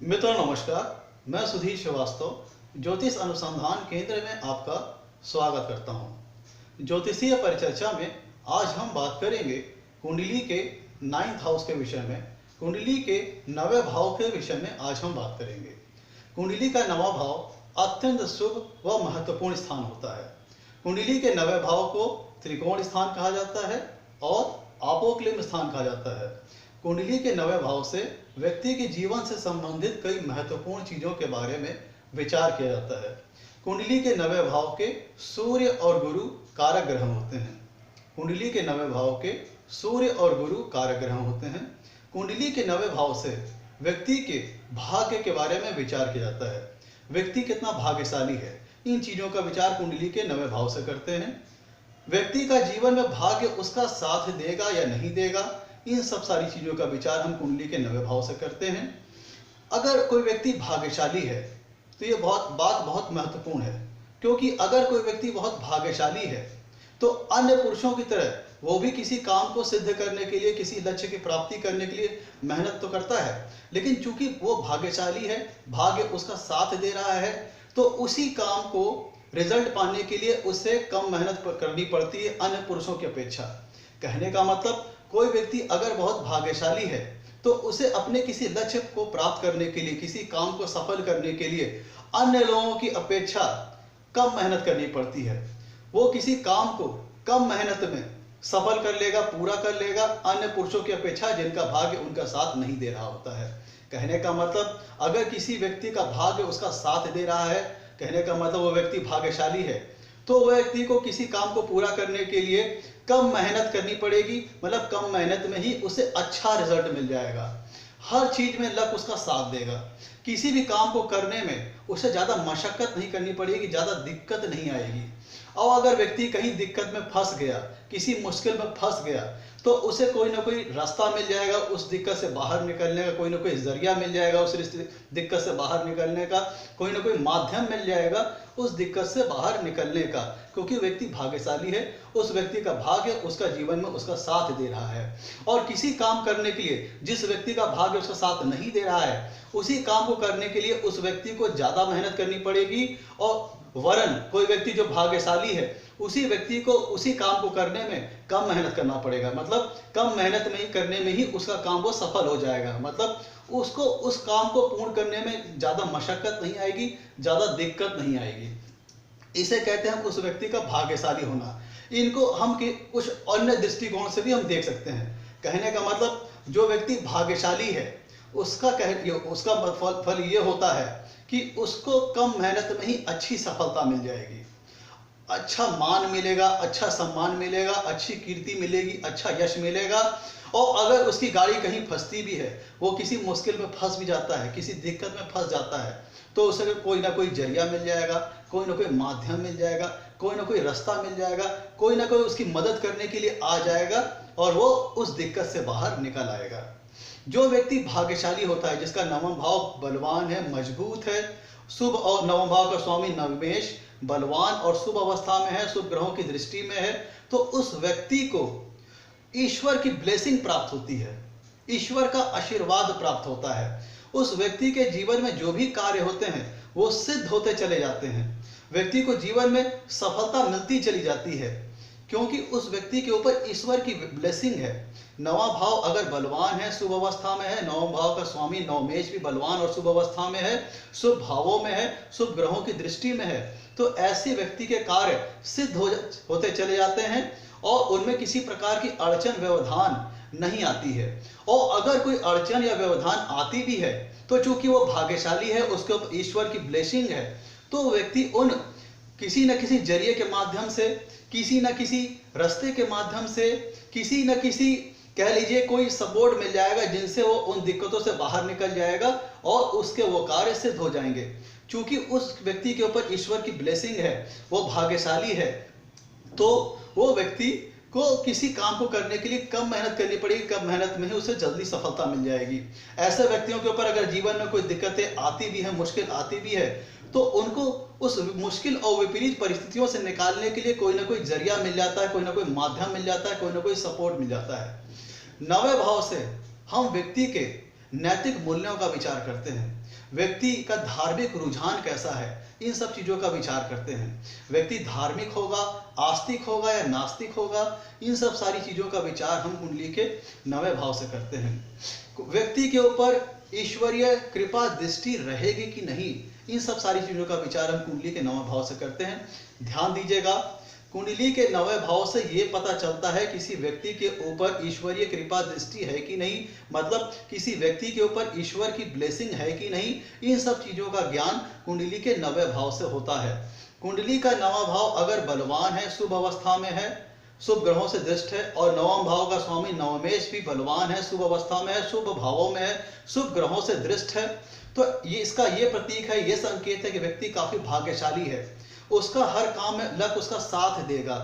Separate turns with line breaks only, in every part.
मित्रों नमस्कार, मैं सुधीर श्रीवास्तव ज्योतिष अनुसंधान केंद्र में आपका स्वागत करता हूं। ज्योतिषीय परिचर्चा में आज हम बात करेंगे कुंडली के 9th हाउस के विषय में। कुंडली के 9वें भाव के विषय में आज हम बात करेंगे। कुंडली का 9वां भाव अत्यंत शुभ व महत्वपूर्ण स्थान होता है। कुंडली के 9वें भाव को त्रिकोण स्थान कहा जाता है और आपोक्लिम स्थान कहा जाता है। कुंडली के 9वें भाव से व्यक्ति के जीवन से संबंधित कई महत्वपूर्ण चीजों के बारे में विचार किया जाता है। कुंडली के 9वें भाव के सूर्य और गुरु कारक ग्रह होते हैं। कुंडली के 9वें भाव के सूर्य और गुरु कारक ग्रह होते हैं। कुंडली के 9वें भाव से व्यक्ति के भाग्य के बारे में विचार किया जाता है। व्यक्ति कितना भाग्यशाली है, इन चीजों का विचार कुंडली के 9वें भाव से करते हैं। व्यक्ति का जीवन में भाग्य उसका साथ देगा या नहीं देगा, इन सब सारी चीजों का विचार हम कुंडली के 9वें भाव से करते हैं। अगर कोई व्यक्ति भाग्यशाली है तो ये बात बहुत महत्वपूर्ण है, क्योंकि अगर कोई व्यक्ति बहुत भाग्यशाली है तो अन्य पुरुषों की तरह वो भी किसी काम को सिद्ध करने के लिए, किसी लक्ष्य की प्राप्ति करने के लिए मेहनत तो करता है, लेकिन चूंकि वो भाग्यशाली है, भाग्य उसका साथ दे रहा है, तो उसी काम को रिजल्ट पाने के लिए उसे कम मेहनत करनी पड़ती है अन्य पुरुषों की अपेक्षा। कहने का मतलब, कोई व्यक्ति अगर बहुत भाग्यशाली है तो उसे अपने किसी लक्ष्य को प्राप्त करने के लिए, किसी काम को सफल करने के लिए अन्य लोगों की अपेक्षा कम मेहनत करनी पड़ती है। वो किसी काम को कम मेहनत में सफल कर लेगा, पूरा कर लेगा, अन्य पुरुषों की अपेक्षा जिनका भाग्य उनका साथ नहीं दे रहा होता है। कहने का मतलब, अगर किसी व्यक्ति का भाग्य उसका साथ दे रहा है, कहने का मतलब वो व्यक्ति भाग्यशाली है, तो वह व्यक्ति को किसी काम को पूरा करने के लिए कम मेहनत करनी पड़ेगी। मतलब कम मेहनत में ही उसे अच्छा रिजल्ट मिल जाएगा। हर चीज में लक उसका साथ देगा। किसी भी काम को करने में उसे ज्यादा मशक्कत नहीं करनी पड़ेगी, ज्यादा दिक्कत नहीं आएगी। और अगर व्यक्ति कहीं दिक्कत में फंस गया, किसी मुश्किल में फंस गया, तो उसे कोई ना कोई रास्ता मिल जाएगा उस दिक्कत से बाहर निकलने का, कोई ना कोई जरिया मिल जाएगा उस दिक्कत से बाहर निकलने का, कोई ना कोई माध्यम मिल जाएगा उस दिक्कत से बाहर निकलने का। क्योंकि व्यक्ति भाग्यशाली है, उस व्यक्ति का भाग्य उसका जीवन में उसका साथ दे रहा है। और किसी काम करने के लिए जिस व्यक्ति का भाग्य उसका साथ नहीं दे रहा है, उसी काम को करने के लिए उस व्यक्ति को ज्यादा मेहनत करनी पड़ेगी। और वरन कोई व्यक्ति जो भाग्यशाली है, उसी व्यक्ति को उसी काम को करने में कम मेहनत करना पड़ेगा। मतलब कम मेहनत में ही करने में ही उसका काम वो सफल हो जाएगा। मतलब उसको उस काम को पूर्ण करने में ज्यादा मशक्कत नहीं आएगी, ज्यादा दिक्कत नहीं आएगी। इसे कहते हैं उस व्यक्ति का भाग्यशाली होना। इनको हम कुछ अन्य दृष्टिकोण से भी हम देख सकते हैं। कहने का मतलब, जो व्यक्ति भाग्यशाली है उसका फल ये होता है कि उसको कम मेहनत में ही अच्छी सफलता मिल जाएगी, अच्छा मान मिलेगा, अच्छा सम्मान मिलेगा, अच्छी कीर्ति मिलेगी, अच्छा यश मिलेगा। और अगर उसकी गाड़ी कहीं फंसती भी है, वो किसी मुश्किल में फंस भी जाता है, किसी दिक्कत में फंस जाता है, तो उसे कोई ना कोई जरिया मिल जाएगा, कोई ना कोई माध्यम मिल जाएगा, कोई ना कोई रास्ता मिल जाएगा, कोई ना कोई उसकी मदद करने के लिए आ जाएगा और वो उस दिक्कत से बाहर निकल आएगा। जो व्यक्ति भाग्यशाली होता है, जिसका 9वां भाव बलवान है, मजबूत है, शुभ, और 9वां भाव का स्वामी नवमेश बलवान और शुभ अवस्था में है, शुभ ग्रहों की दृष्टि में है, तो उस व्यक्ति को ईश्वर की ब्लेसिंग प्राप्त होती है, ईश्वर का आशीर्वाद प्राप्त होता है। उस व्यक्ति के जीवन में जो भी कार्य होते हैं वो सिद्ध होते चले जाते हैं। व्यक्ति को जीवन में सफलता मिलती चली जाती है, क्योंकि उस व्यक्ति के ऊपर ईश्वर की ब्लेसिंग है। 9वां भाव अगर बलवान है, शुभ अवस्था में है, 9वां भाव का स्वामी नवमेश भी बलवान और शुभ अवस्था में है, शुभ भावों में है, शुभ ग्रहों की दृष्टि में है, तो ऐसे व्यक्ति के कार्य सिद्ध होते चले जाते हैं और उनमें किसी प्रकार की अड़चन व्यवधान नहीं आती है। और अगर कोई अड़चन या व्यवधान आती भी है, तो चूंकि वो भाग्यशाली है, उसके ऊपर ईश्वर की ब्लेसिंग है, तो व्यक्ति उन किसी न किसी जरिए के माध्यम से, किसी न किसी रास्ते के माध्यम से, किसी न किसी कह लीजिए कोई सपोर्ट मिल जाएगा, जिनसे वो उन दिक्कतों से बाहर निकल जाएगा और उसके वो कार्य सिद्ध हो जाएंगे। चूंकि उस व्यक्ति के ऊपर ईश्वर की ब्लेसिंग है, वो भाग्यशाली है, तो वो व्यक्ति को किसी काम को करने के लिए कम मेहनत करनी पड़ेगी, कम मेहनत में ही उसे जल्दी सफलता मिल जाएगी। ऐसे व्यक्तियों के ऊपर अगर जीवन में कोई दिक्कतें आती भी है, मुश्किल आती भी है, तो उनको उस मुश्किल और विपरीत परिस्थितियों से निकालने के लिए कोई ना कोई जरिया मिल जाता है, कोई ना कोई माध्यम मिल जाता है, कोई ना कोई सपोर्ट मिल जाता है। 9वें भाव से हम व्यक्ति के नैतिक मूल्यों का विचार करते हैं। व्यक्ति का धार्मिक रुझान कैसा है, इन सब चीजों का विचार करते हैं। व्यक्ति धार्मिक होगा, आस्तिक होगा या नास्तिक होगा, इन सब सारी चीजों का विचार हम कुंडली के नवे भाव से करते हैं। व्यक्ति के ऊपर ईश्वरीय कृपा दृष्टि रहेगी कि नहीं, इन सब सारी चीजों का विचार हम कुंडली के नवे भाव से करते हैं। ध्यान दीजिएगा, कुंडली के नवे भाव से ये पता चलता है किसी व्यक्ति के ऊपर ईश्वरीय कृपा दृष्टि है कि नहीं, मतलब किसी व्यक्ति के ऊपर ईश्वर की ब्लेसिंग है कि नहीं। इन सब चीजों का ज्ञान कुंडली के नवे भाव से होता है। कुंडली का नवा भाव अगर बलवान है, शुभ अवस्था में है, शुभ ग्रहों से दृष्ट है, और नवम भाव का स्वामी नवमेश भी बलवान है, शुभ अवस्था में है, शुभ भावों में है, शुभ ग्रहों से दृष्ट है, तो ये इसका ये प्रतीक है, ये संकेत है कि व्यक्ति काफी भाग्यशाली है। उसका हर काम में लक उसका साथ देगा।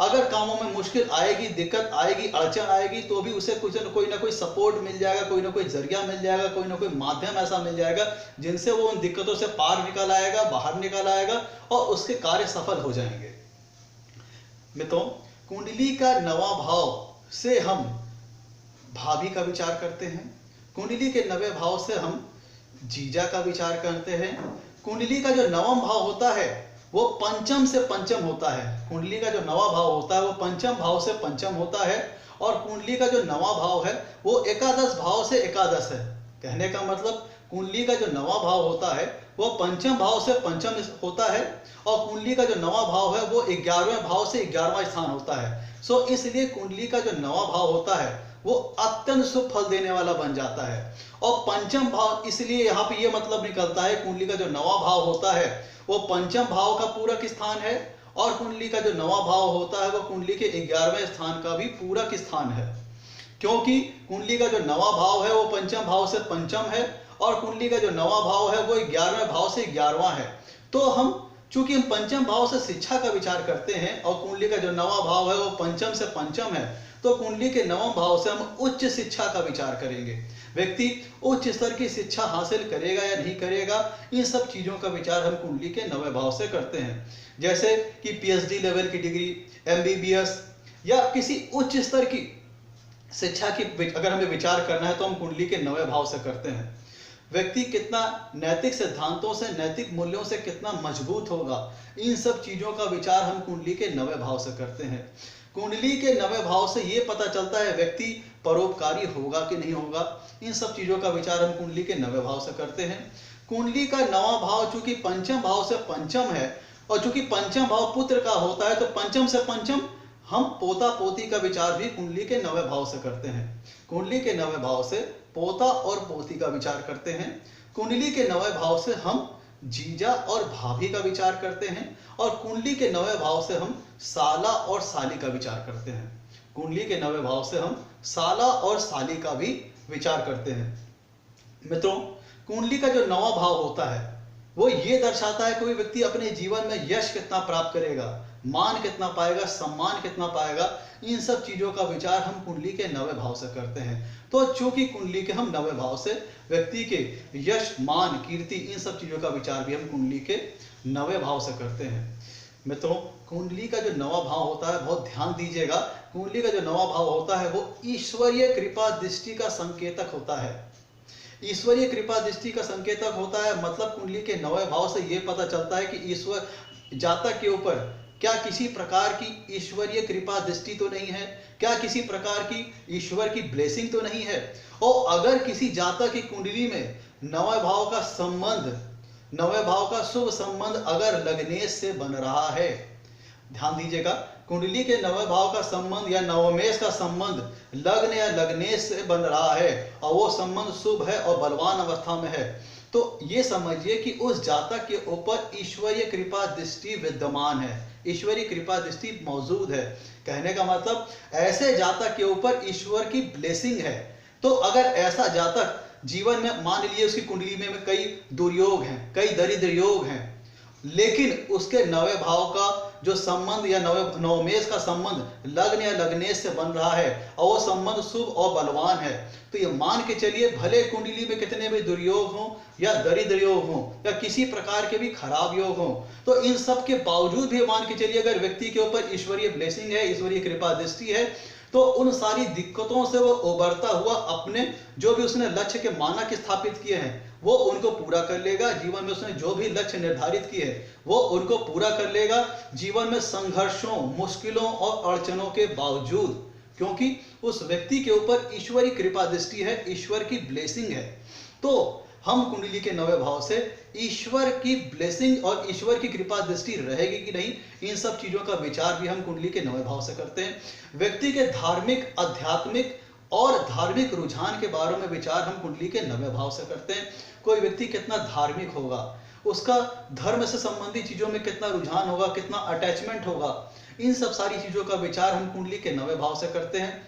अगर कामों में मुश्किल आएगी, दिक्कत आएगी, अड़चन आएगी, तो भी उसे कुछ कोई ना कोई सपोर्ट मिल जाएगा, कोई ना कोई जरिया मिल जाएगा, कोई ना कोई माध्यम ऐसा मिल जाएगा जिनसे वो उन दिक्कतों से पार निकल आएगा, बाहर निकल आएगा और उसके कार्य सफल हो जाएंगे। मित्रों, कुंडली का नवा भाव से हम भाभी का विचार करते हैं। कुंडली के नवे भाव से हम जीजा का विचार करते हैं। कुंडली का जो नवम भाव होता है वो पंचम से पंचम होता है। कुंडली का जो नवा भाव होता है वो पंचम भाव से पंचम होता है, और कुंडली का जो नवा भाव है वो एकादश भाव से एकादश है। कहने का मतलब कुंडली का जो नवा भाव होता है वो पंचम भाव से पंचम होता है, और कुंडली का जो नवा भाव है वो 11वें भाव से 11वां स्थान होता है। सो इसलिए कुंडली का जो नवा भाव होता है वो अत्यंत शुभ फल देने वाला बन जाता है। और पंचम भाव, इसलिए यहाँ पे ये मतलब निकलता है कुंडली का जो नवा भाव होता है वो पंचम भाव का पूरक स्थान है, और कुंडली का जो नवा भाव होता है वो कुंडली के 11वें स्थान का भी पूरक स्थान है। क्योंकि कुंडली का जो नवा भाव है वो पंचम भाव से पंचम है, और कुंडली का जो नवा भाव है वो 11वें भाव से 11वां है। तो हम चूंकि हम पंचम भाव से शिक्षा का विचार करते हैं और कुंडली का जो नवा भाव है वो पंचम से पंचम है, तो कुंडली के नवम भाव से हम उच्च शिक्षा का विचार करेंगे। व्यक्ति उच्च स्तर की शिक्षा हासिल करेगा या नहीं करेगा, इन सब चीजों का विचार हम कुंडली के नवे भाव से करते हैं। जैसे कि पीएचडी लेवल की डिग्री, एमबीबीएस या किसी उच्च स्तर की शिक्षा की अगर हमें विचार करना है तो हम कुंडली के नवे भाव से करते हैं। व्यक्ति कितना नैतिक सिद्धांतों से, नैतिक मूल्यों से कितना मजबूत होगा, इन सब चीजों का विचार हम कुंडली के नवे भाव से करते हैं। कुंडली के नवे भाव से ये पता चलता है व्यक्ति परोपकारी होगा कि नहीं होगा, इन सब चीजों का विचार हम कुंडली के नवे भाव से करते हैं। कुंडली का नवा भाव चूंकि पंचम भाव से पंचम है, और चूंकि पंचम भाव पुत्र का होता है, तो पंचम से पंचम हम पोता पोती का विचार भी कुंडली के नवे भाव से करते हैं। कुंडली के नवे भाव से पोता और पोती का विचार करते हैं। कुंडली के नवे भाव से हम जीजा और भाभी का विचार करते हैं, और कुंडली के नवे भाव से हम साला और साली का विचार करते हैं। कुंडली के नवे भाव से हम साला और साली का भी विचार करते हैं। मित्रों, कुंडली का जो नवा भाव होता है वो ये दर्शाता है कोई व्यक्ति अपने जीवन में यश कितना प्राप्त करेगा, मान कितना पाएगा, सम्मान कितना पाएगा, इन सब चीजों का विचार हम कुंडली के नवे भाव से करते हैं। तो चूंकि कुंडली के हम नवे भाव से व्यक्ति के यश, मान, कीर्ति, इन सब चीजों का विचार भी हम कुंडली के नवे भाव से करते हैं। मित्रों, कुंडली का जो नवा भाव होता है, बहुत ध्यान दीजिएगा, कुंडली का जो नवा भाव होता है वो ईश्वरीय कृपा दृष्टि का संकेतक होता है। ईश्वरीय कृपा दृष्टि का संकेतक होता है, मतलब कुंडली के नवे भाव से यह पता चलता है कि ईश्वर जातक के ऊपर क्या किसी प्रकार की ईश्वरीय कृपा दृष्टि तो नहीं है, क्या किसी प्रकार की ईश्वर की ब्लेसिंग तो नहीं है। और अगर किसी जातक की कुंडली में नवे भाव का संबंध, नवे भाव का शुभ संबंध अगर लग्नेश से बन रहा है, ध्यान दीजिएगा, कुंडली के नवे भाव का संबंध या नवमेश का संबंध लग्न या लग्नेश से बन रहा है और वो संबंध शुभ है और बलवान अवस्था में है, तो ये समझिए कि उस जातक के ऊपर ईश्वरीय कृपा दृष्टि विद्यमान है, ईश्वरीय कृपा दृष्टि मौजूद है। कहने का मतलब ऐसे जातक के ऊपर ईश्वर की ब्लेसिंग है। तो अगर ऐसा जातक जीवन में, मान लीजिए उसकी कुंडली में कई दुर्योग हैं, कई दरिद्र योग हैं, लेकिन उसके नवे भाव का जो संबंध या नवमेश का संबंध लग्न या लग्नेश से बन रहा है और वो संबंध शुभ और बलवान है, तो ये मान के चलिए भले कुंडली में कितने भी दुर्योग हों या दरिद्र योग हों या किसी प्रकार के भी खराब योग हों, तो इन सब के बावजूद भी मान के चलिए अगर व्यक्ति के ऊपर ईश्वरीय ब्लेसिंग है, ईश्वरीय कृपा दृष्टि है, तो उन सारी दिक्कतों से वो उबरता हुआ अपने जो भी उसने लक्ष्य के मानक स्थापित किए हैं वो उनको पूरा कर लेगा। जीवन में उसने जो भी लक्ष्य निर्धारित किए हैं वो उनको पूरा कर लेगा। जीवन में संघर्षों, मुश्किलों और अड़चनों के बावजूद, क्योंकि उस व्यक्ति के ऊपर ईश्वरी कृपा दृष्टि है, ईश्वर की ब्लेसिंग है। तो हम कुंडली के 9वें भाव से ईश्वर की ब्लेसिंग और ईश्वर की कृपा दृष्टि रहेगी कि नहीं, इन सब चीजों का विचार भी हम कुंडली के 9वें भाव से करते हैं। व्यक्ति के धार्मिक, आध्यात्मिक और धार्मिक रुझान के बारे में विचार हम कुंडली के 9वें भाव से करते हैं। कोई व्यक्ति कितना धार्मिक होगा, उसका धर्म से संबंधित चीजों में कितना रुझान होगा, कितना अटैचमेंट होगा, इन सब सारी चीजों का विचार हम कुंडली के 9वें भाव से करते हैं।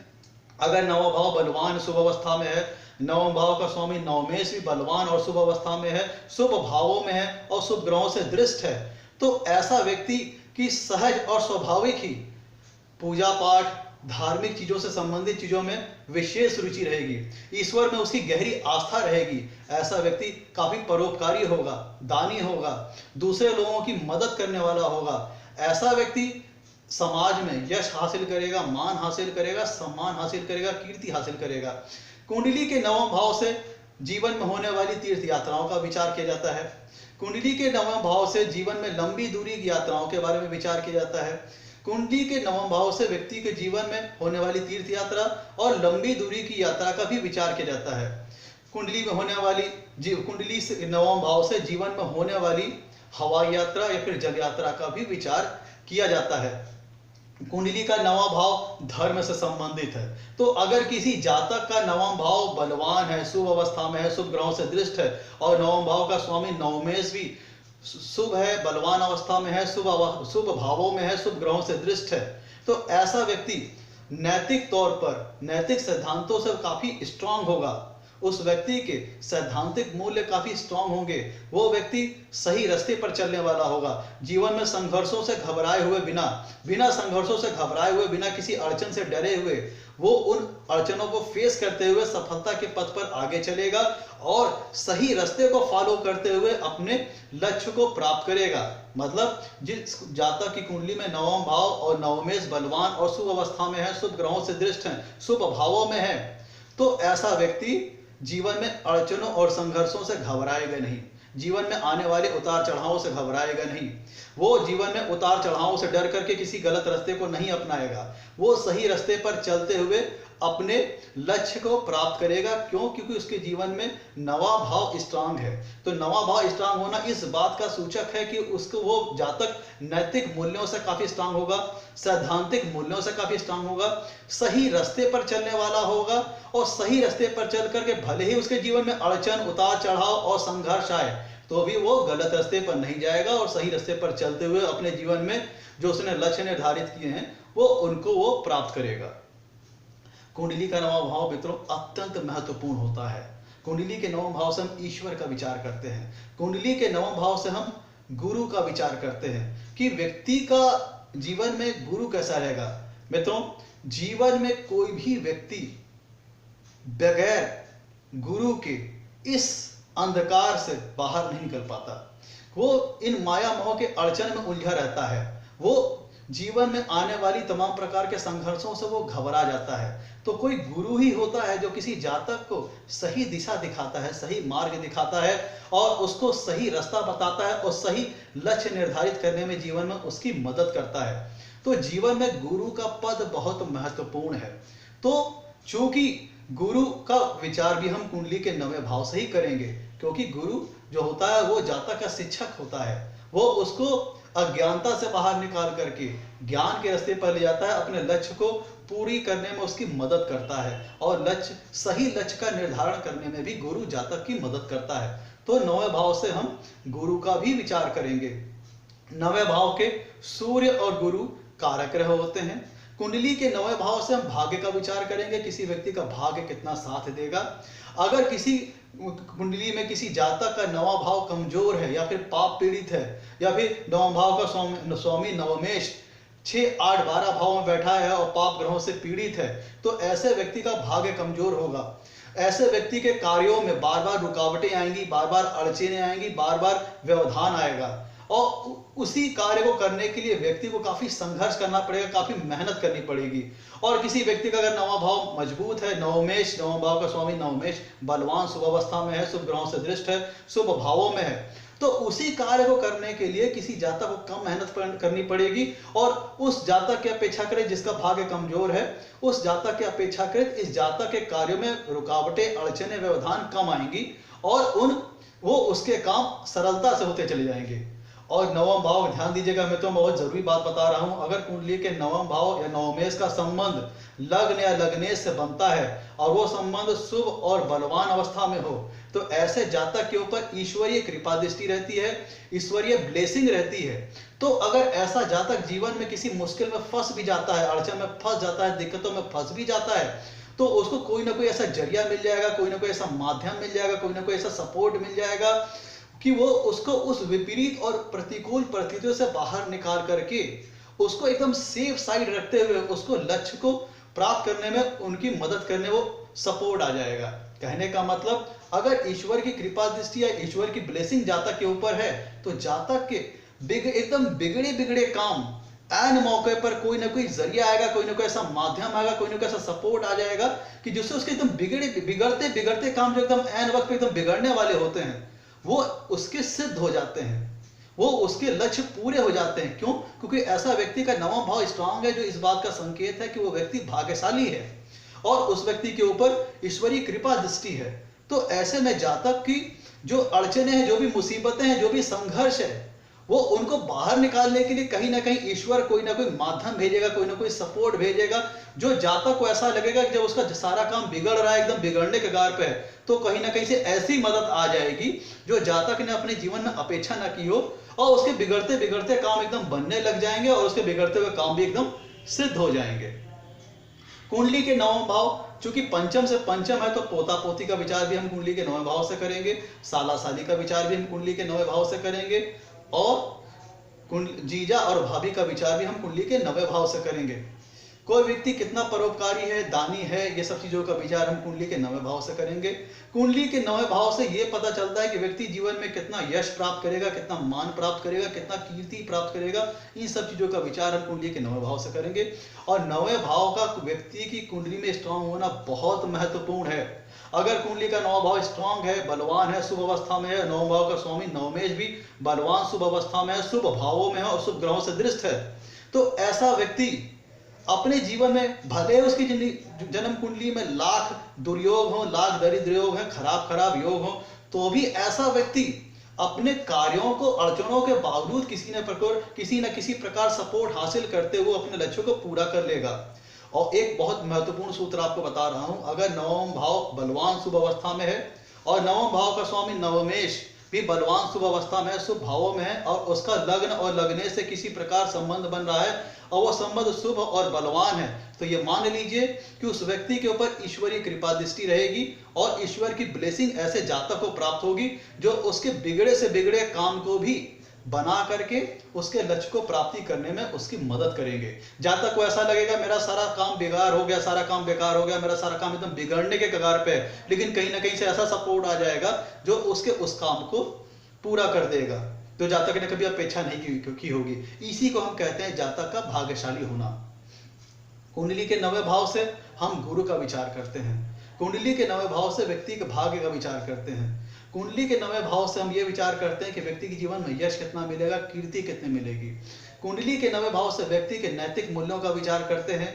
अगर 9वां भाव बलवान शुभ अवस्था में है, 9वां भाव का स्वामी नवमेश भी बलवान और शुभ अवस्था में है, शुभ भावों में है और शुभ ग्रहों से दृष्ट है, तो ऐसा व्यक्ति की सहज और स्वाभाविक ही पूजा पाठ, धार्मिक चीजों से संबंधित चीजों में विशेष रुचि रहेगी, ईश्वर में उसकी गहरी आस्था रहेगी। ऐसा व्यक्ति काफी परोपकारी होगा, दानी होगा, दूसरे लोगों की मदद करने वाला होगा। ऐसा व्यक्ति समाज में यश हासिल करेगा, मान हासिल करेगा, सम्मान हासिल करेगा, कीर्ति हासिल करेगा। कुंडली के 9वें भाव से जीवन में होने वाली तीर्थ यात्राओं का विचार किया जाता है। कुंडली के 9वें भाव से जीवन में लंबी दूरी की यात्राओं के बारे में विचार किया जाता है। कुंडली के 9वें भाव से व्यक्ति के जीवन में होने वाली तीर्थ यात्रा और लंबी दूरी की यात्रा का भी विचार किया जाता है। कुंडली में होने वाली कुंडली से 9वें भाव से जीवन में होने वाली हवाई यात्रा या फिर जल यात्रा का भी विचार किया जाता है। कुंडली का 9वां भाव धर्म से संबंधित है, तो अगर किसी जातक का 9वां भाव बलवान है, शुभ अवस्था में है, शुभ ग्रहों से दृष्ट है और 9वां भाव का स्वामी नवमेश भी शुभ है, बलवान अवस्था में है, शुभ भावों में है, शुभ ग्रहों से दृष्ट है, तो ऐसा व्यक्ति नैतिक तौर पर, नैतिक सिद्धांतों से काफी स्ट्रांग होगा। उस व्यक्ति के सैद्धांतिक मूल्य काफी स्ट्रांग होंगे। वो व्यक्ति सही रास्ते पर चलने वाला होगा। जीवन में संघर्षों से घबराए हुए बिना संघर्षों से घबराए हुए, बिना किसी अड़चन से डरे हुए वो उन अड़चनों को फेस करते हुए सफलता के पथ पर आगे चलेगा और सही रास्ते को फॉलो करते हुए अपने लक्ष्य को प्राप्त करेगा। मतलब जिस जातक की कुंडली में 9वां भाव और नवमेश बलवान और शुभ अवस्था में है, शुभ ग्रहों से दृष्ट है, शुभ भावों में है, तो ऐसा व्यक्ति जीवन में अड़चनों और संघर्षों से घबराएगा नहीं, जीवन में आने वाले उतार चढ़ावों से घबराएगा नहीं, वो जीवन में उतार चढ़ावों से डर करके किसी गलत रास्ते को नहीं अपनाएगा। वो सही रास्ते पर चलते हुए अपने लक्ष्य को प्राप्त करेगा। क्यों? क्योंकि उसके जीवन में 9वां भाव स्ट्रांग है। तो 9वां भाव स्ट्रांग होना इस बात का सूचक है कि उसको वो जातक नैतिक मूल्यों से काफी स्ट्रांग होगा, सैद्धांतिक मूल्यों से काफी स्ट्रांग होगा, सही रास्ते पर चलने वाला होगा और सही रास्ते पर चल करके भले ही उसके जीवन में अड़चन, उतार चढ़ाव और संघर्ष आए तो भी वो गलत रास्ते पर नहीं जाएगा और सही रास्ते पर चलते हुए अपने जीवन में जो उसने लक्ष्य निर्धारित किए हैं वो प्राप्त करेगा। कुंडली का 9वां भाव मित्रों अत्यंत महत्वपूर्ण होता है। कुंडली के 9वें भाव से हम ईश्वर का विचार करते हैं। कुंडली के 9वें भाव से हम गुरु का विचार करते हैं कि व्यक्ति का जीवन में गुरु कैसा रहेगा। मित्रों, जीवन में कोई भी व्यक्ति बगैर गुरु के इस अंधकार से बाहर नहीं निकल पाता। वो इन माया मोह के अड़चन में उलझा रहता है। वो जीवन में आने वाली तमाम प्रकार के संघर्षों से वो घबरा जाता है। तो कोई गुरु ही होता है जो किसी जातक को सही दिशा दिखाता है, सही मार्ग दिखाता है और उसको सही रास्ता बताता है और सही लक्ष्य निर्धारित करने में जीवन में उसकी मदद करता है। तो जीवन में गुरु का पद बहुत महत्वपूर्ण है। तो चूंकि गुरु का विचार भी हम कुंडली के 9वें भाव से ही करेंगे, क्योंकि गुरु जो होता है वो जातक का शिक्षक होता है। वो उसको अज्ञानता से बाहर निकाल करके ज्ञान के रास्ते पर ले जाता है, अपने लक्ष्य को पूरी करने में उसकी मदद करता है और सही लक्ष्य का निर्धारण करने में भी गुरु जातक की मदद करता है। तो 9वें भाव से हम गुरु का भी विचार करेंगे। 9वें भाव के सूर्य और गुरु कारक ग्रह होते हैं। कुंडली के 9वें भाव से हम भाग्य का विचार करेंगे, किसी व्यक्ति का भाग्य कितना साथ देगा। अगर किसी कुंडली में किसी जातक का 9वां भाव कमजोर है या फिर पाप पीड़ित है या फिर 9वां भाव का स्वामी नवमेश 6, 8, 12 भाव में बैठा है और पाप ग्रहों से पीड़ित है, तो ऐसे व्यक्ति का भाग्य कमजोर होगा। ऐसे व्यक्ति के कार्यों में बार बार रुकावटें आएंगी, बार बार अड़चनें आएंगी, बार बार व्यवधान आएगा। और उसी कार्य को करने के लिए व्यक्ति को काफी संघर्ष करना पड़ेगा, काफी मेहनत करनी पड़ेगी। और किसी व्यक्ति का अगर नवा भाव मजबूत है, नवमेश, नवम भाव का स्वामी नवमेश बलवान शुभ अवस्था में है, शुभ ग्रहों से दृष्ट है, शुभ भावों में है, तो उसी कार्य को करने के लिए किसी जातक को कम मेहनत करनी पड़ेगी। और उस जातक की अपेक्षाकृत जिसका भाग्य कमजोर है, उस जातक के अपेक्षाकृत इस जातक के कार्यों में रुकावटें, अड़चने, व्यवधान कम आएंगी और वो उसके काम सरलता से होते चले जाएंगे। और नवम भाव, ध्यान दीजिएगा, मैं तो बहुत जरूरी बात बता रहा हूं, अगर कुंडली के नवम भाव या नवमेश का संबंध लग्न या लग्नेश से बनता है और वो संबंध शुभ और बलवान अवस्था में हो, तो ऐसे जातक के ऊपर ईश्वरीय कृपा दृष्टि रहती है, ईश्वरीय ब्लेसिंग रहती है। तो अगर ऐसा जातक जीवन में किसी मुश्किल में फंस भी जाता है, अड़चन में फंस जाता है, दिक्कतों में फंस भी जाता है, तो उसको कोई ना कोई ऐसा जरिया मिल जाएगा, कोई ना कोई ऐसा माध्यम मिल जाएगा, कोई ना कोई ऐसा सपोर्ट मिल जाएगा कि वो उसको उस विपरीत और प्रतिकूल परिस्थितियों से बाहर निकाल करके उसको एकदम सेफ साइड रखते हुए उसको लक्ष्य को प्राप्त करने में उनकी मदद करने वो सपोर्ट आ जाएगा। कहने का मतलब, अगर ईश्वर की कृपा दृष्टि या ईश्वर की ब्लेसिंग जातक के ऊपर है, तो जातक के एकदम बिगड़े बिगड़े काम ऐन मौके पर कोई ना कोई जरिया आएगा, कोई ना कोई ऐसा माध्यम आएगा, कोई ना कोई ऐसा सपोर्ट आ जाएगा कि जिससे उसके एकदम बिगड़ते बिगड़ते काम जो एकदम ऐन वक्त पे एकदम बिगड़ने वाले होते हैं, वो उसके सिद्ध हो जाते हैं, वो उसके लक्ष्य पूरे हो जाते हैं। क्यों? क्योंकि ऐसा व्यक्ति का नवम भाव स्ट्रांग है, जो इस बात का संकेत है कि वो व्यक्ति भाग्यशाली है और उस व्यक्ति के ऊपर ईश्वरीय कृपा दृष्टि है। तो ऐसे में जातक की जो अड़चने हैं, जो भी मुसीबतें हैं, जो भी संघर्ष है, वो उनको बाहर निकालने के लिए कहीं ना कहीं ईश्वर कोई ना कोई माध्यम भेजेगा, कोई ना कोई सपोर्ट भेजेगा, जो जातक को ऐसा लगेगा कि जब उसका सारा काम बिगड़ रहा है, एकदम बिगड़ने के कगार पे है, तो कहीं ना कहीं से ऐसी मदद आ जाएगी जो जातक ने अपने जीवन में अपेक्षा न की हो, और उसके बिगड़ते बिगड़ते काम एकदम बनने लग जाएंगे और उसके बिगड़ते हुए काम भी एकदम सिद्ध हो जाएंगे। कुंडली के नवम भाव चूंकि पंचम से पंचम है, तो पोता पोती का विचार भी हम कुंडली के नवे भाव से करेंगे, साला साली का विचार भी हम कुंडली के नवे भाव से करेंगे, और जीजा और भाभी का विचार भी हम कुंडली के नवे भाव से करेंगे। कोई व्यक्ति कितना परोपकारी है, दानी है, ये सब चीजों का विचार हम कुंडली के नवे भाव से करेंगे। कुंडली के नवे भाव से ये पता चलता है कि व्यक्ति जीवन में कितना यश प्राप्त करेगा, कितना मान प्राप्त करेगा, कितना कीर्ति प्राप्त करेगा, इन सब चीजों का विचार हम कुंडली के नवे भाव से करेंगे। और नवे भाव का व्यक्ति की कुंडली में स्ट्रांग होना बहुत महत्वपूर्ण है। अगर कुंडली का नवा भाव स्ट्रांग है, बलवान है, शुभ अवस्था में है, नवम भाव का स्वामी नवमेश भी बलवान शुभ अवस्था में है, शुभ भावों में है और शुभ ग्रहों से दृष्ट है, तो ऐसा व्यक्ति अपने जीवन में भले उसकी जन्म कुंडली में लाख दुर्योग हो, लाख दरिद्र योग है, खराब खराब योग हो, तो भी ऐसा व्यक्ति अपने कार्यों को, अड़चनों के बावजूद किसी न किसी प्रकार सपोर्ट हासिल करते हुए अपने लक्ष्यों को पूरा कर लेगा। और एक बहुत महत्वपूर्ण सूत्र आपको बता रहा हूं, अगर नवम भाव बलवान शुभ अवस्था में है और नवम भाव का स्वामी नवमेश भी बलवान शुभ अवस्था में है, शुभ भावों में है, और उसका लग्न और लगने से किसी प्रकार संबंध बन रहा है और वो संबंध शुभ और बलवान है, तो ये मान लीजिए कि उस व्यक्ति के ऊपर ईश्वरीय कृपा दृष्टि रहेगी और ईश्वर की ब्लेसिंग ऐसे जातक को प्राप्त होगी जो उसके बिगड़े से बिगड़े काम को भी बना करके उसके लक्ष्य को प्राप्ति करने में उसकी मदद करेंगे। जातक को ऐसा लगेगा मेरा सारा काम बेकार हो गया, सारा काम बेकार हो गया, मेरा सारा काम एकदम बिगड़ने के कगार पे है, लेकिन कहीं ना कहीं से ऐसा सपोर्ट आ जाएगा जो उसके उस काम को पूरा कर देगा, तो जातक ने कभी अपेक्षा नहीं की होगी। इसी को हम कहते हैं जातक का भाग्यशाली होना। कुंडली के नवे भाव से हम गुरु का विचार करते हैं, कुंडली के नवे भाव से व्यक्ति के भाग्य का विचार करते हैं, कुंडली के नवे भाव से हम ये विचार करते हैं कि व्यक्ति के जीवन में यश कितना मिलेगा, कीर्ति कितनी मिलेगी। कुंडली के नवे भाव से व्यक्ति के नैतिक मूल्यों का विचार करते हैं,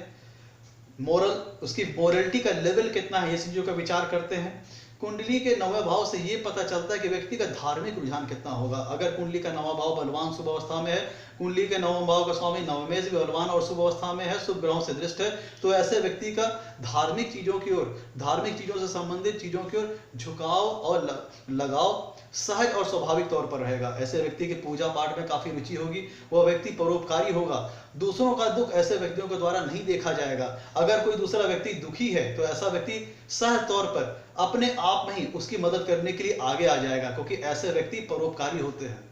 उसकी मोरलिटी का लेवल कितना है, ये चीजों का विचार करते हैं। कुंडली के नवे भाव से ये पता चलता है कि व्यक्ति का धार्मिक रुझान कितना होगा। अगर कुंडली का नवा भाव बलवान शुभ अवस्था में है, कुंडली के नवम भाव का स्वामी नवमेश भी बलवान और शुभ अवस्था में है, शुभ ग्रहों से दृष्ट है, तो ऐसे व्यक्ति का धार्मिक चीजों की ओर, धार्मिक चीजों से संबंधित चीजों की ओर झुकाव और लगाव सहज और स्वाभाविक तौर पर रहेगा। ऐसे व्यक्ति की पूजा पाठ में काफी रुचि होगी, वह व्यक्ति परोपकारी होगा, दूसरों का दुख ऐसे व्यक्तियों के द्वारा नहीं देखा जाएगा। अगर कोई दूसरा व्यक्ति दुखी है तो ऐसा व्यक्ति सहज तौर पर अपने आप में ही उसकी मदद करने के लिए आगे आ जाएगा, क्योंकि ऐसे व्यक्ति परोपकारी होते हैं।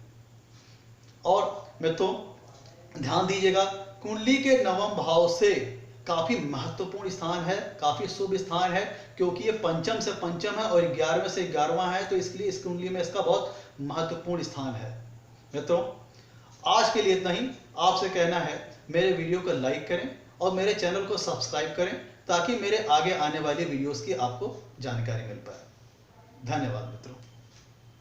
और मित्रों ध्यान दीजिएगा, कुंडली के नवम भाव से काफी महत्वपूर्ण स्थान है, काफी शुभ स्थान है, क्योंकि ये पंचम से पंचम है और 11वें से 11वां है, तो इसलिए इस कुंडली में इसका बहुत महत्वपूर्ण स्थान है। मित्रों आज के लिए इतना ही। आपसे कहना है मेरे वीडियो को लाइक करें और मेरे चैनल को सब्सक्राइब करें ताकि मेरे आगे आने वाली वीडियोस की आपको जानकारी मिल पाए। धन्यवाद मित्रों।